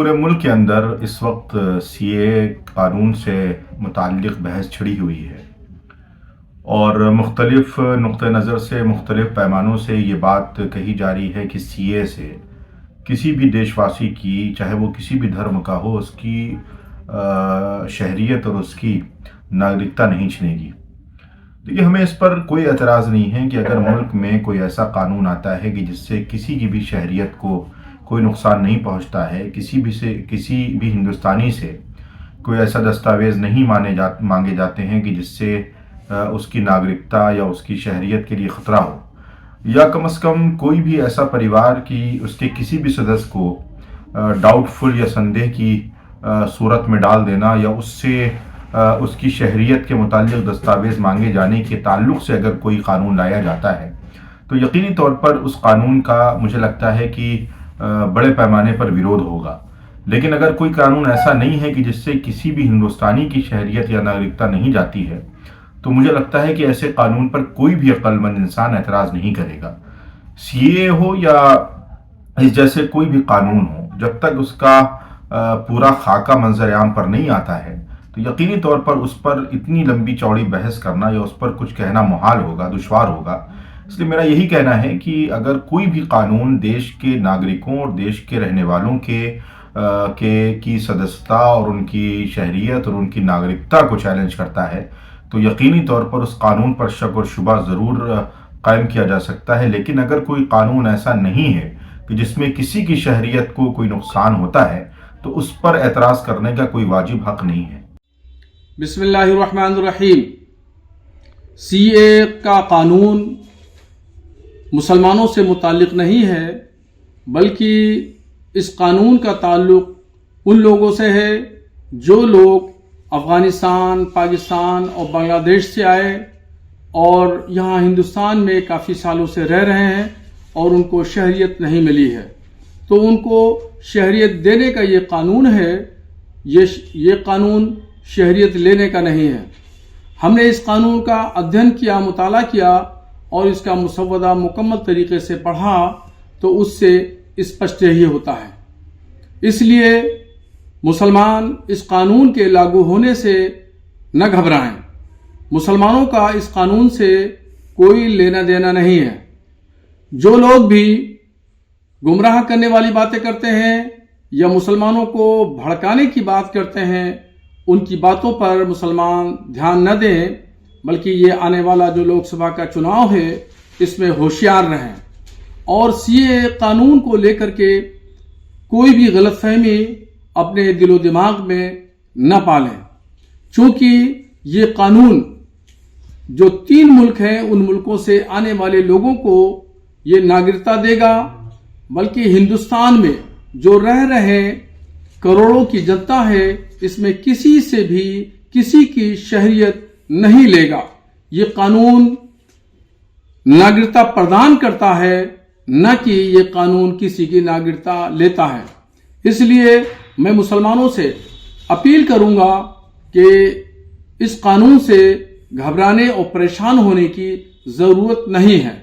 पूरे मुल्क के अंदर इस वक्त सीए कानून से मुताल्लिक़ बहस छिड़ी हुई है और मुख्तलिफ नुक्ते नज़र से मुख्तलिफ पैमानों से ये बात कही जा रही है कि सीए से किसी भी देशवासी की, चाहे वो किसी भी धर्म का हो, उसकी शहरियत और उसकी नागरिकता नहीं छिनेगी। देखिए, हमें इस पर कोई एतराज़ नहीं है कि अगर मुल्क में कोई ऐसा कानून आता है कि जिससे किसी की भी शहरियत को कोई नुकसान नहीं पहुंचता है, किसी भी हिंदुस्तानी से कोई ऐसा दस्तावेज़ नहीं मांगे जाते हैं कि जिससे उसकी नागरिकता या उसकी शहरियत के लिए ख़तरा हो, या कम से कम कोई भी ऐसा परिवार कि उसके किसी भी सदस्य को डाउटफुल या संदेह की सूरत में डाल देना या उससे उसकी शहरियत के मुताल्लिक़ दस्तावेज़ मांगे जाने के ताल्लुक़ से अगर कोई कानून लाया जाता है तो यकीनी तौर पर उस कानून का मुझे लगता है कि बड़े पैमाने पर विरोध होगा। लेकिन अगर कोई कानून ऐसा नहीं है कि जिससे किसी भी हिंदुस्तानी की शहरियत या नागरिकता नहीं जाती है, तो मुझे लगता है कि ऐसे कानून पर कोई भी अक्लमंद इंसान एतराज़ नहीं करेगा। सीए हो या इस जैसे कोई भी कानून हो, जब तक उसका पूरा खाका मंजर आम पर नहीं आता है तो यकीनी तौर पर उस पर इतनी लंबी चौड़ी बहस करना या उस पर कुछ कहना मुहाल होगा, दुश्वार होगा। इसलिए मेरा यही कहना है कि अगर कोई भी कानून देश के नागरिकों और देश के रहने वालों की सदस्यता और उनकी शहरियत और उनकी नागरिकता को चैलेंज करता है तो यकीनी तौर पर उस कानून पर शक और शुबा ज़रूर कायम किया जा सकता है। लेकिन अगर कोई कानून ऐसा नहीं है कि जिसमें किसी की शहरियत को कोई नुकसान होता है तो उस पर एतराज़ करने का कोई वाजिब हक नहीं है। बिस्मिल्लाहिर्रहमानिर्रहीम। सीए का कानून मुसलमानों से मुताल्लिक़ नहीं है, बल्कि इस कानून का ताल्लुक़ उन लोगों से है जो लोग अफ़गानिस्तान, पाकिस्तान और बांग्लादेश से आए और यहाँ हिंदुस्तान में काफ़ी सालों से रह रहे हैं और उनको शहरियत नहीं मिली है। तो उनको शहरियत देने का ये कानून है, ये कानून शहरियत लेने का नहीं है। हमने इस कानून का अध्ययन किया, मुताला किया और इसका मुसव्वदा मुकम्मल तरीके से पढ़ा तो उससे स्पष्ट यही होता है। इसलिए मुसलमान इस कानून के लागू होने से न घबराएं। मुसलमानों का इस कानून से कोई लेना देना नहीं है। जो लोग भी गुमराह करने वाली बातें करते हैं या मुसलमानों को भड़काने की बात करते हैं, उनकी बातों पर मुसलमान ध्यान न दें, बल्कि ये आने वाला जो लोकसभा का चुनाव है इसमें होशियार रहें और सीए कानून को लेकर के कोई भी गलतफहमी अपने दिलो दिमाग में न पालें। चूंकि ये कानून जो 3 मुल्क हैं उन मुल्कों से आने वाले लोगों को ये नागरिकता देगा, बल्कि हिंदुस्तान में जो रह रहे करोड़ों की जनता है इसमें किसी से भी किसी की शहरियत नहीं लेगा। ये कानून नागरिकता प्रदान करता है, न कि ये कानून किसी की नागरिकता लेता है। इसलिए मैं मुसलमानों से अपील करूंगा कि इस कानून से घबराने और परेशान होने की जरूरत नहीं है।